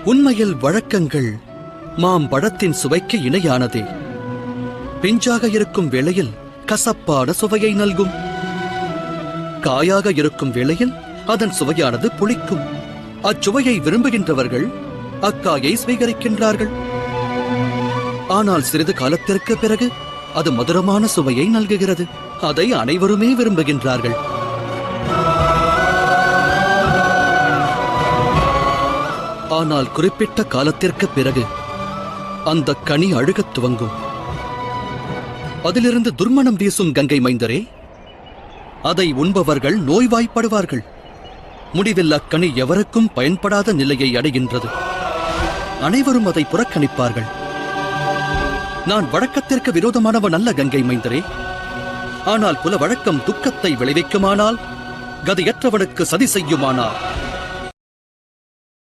உண்மையில் வழக்கங்கள் மாம்பழத்தின் சுவைக்கு இணையானதே. பிஞ்சாக இருக்கும் வேளையில் கசப்பான சுவையை நல்கும். காயாக இருக்கும் வேளையில் அதன் சுவையானது புளிக்கும். அச்சுவையை விரும்புகின்றவர்கள் அக்காயை சுவீகரிக்கின்றார்கள். ஆனால் சிறிது காலத்திற்கு பிறகு அது மதுரமான சுவையை நல்குகிறது. அதை அனைவருமே விரும்புகின்றார்கள். ஆனால் குறிப்பிட்ட காலத்திற்கு பிறகு அந்த கனி அழுகத் துவங்கும். அதிலிருந்து துர்மணம் வீசும் கங்கை மைந்தரே, அதை உண்பவர்கள் நோய்வாய்ப்படுவார்கள். முடிவில் அக்கனி எவருக்கும் பயன்படாத நிலையை அடைகின்றது. அனைவரும் அதை புறக்கணிப்பார்கள். நான் வழக்கத்திற்கு விரோதமானவன் அல்ல கங்கை மைந்தரே. ஆனால் குல வழக்கம் துக்கத்தை விளைவிக்குமானால், கதியற்றவனுக்கு சதி செய்யுமானால்,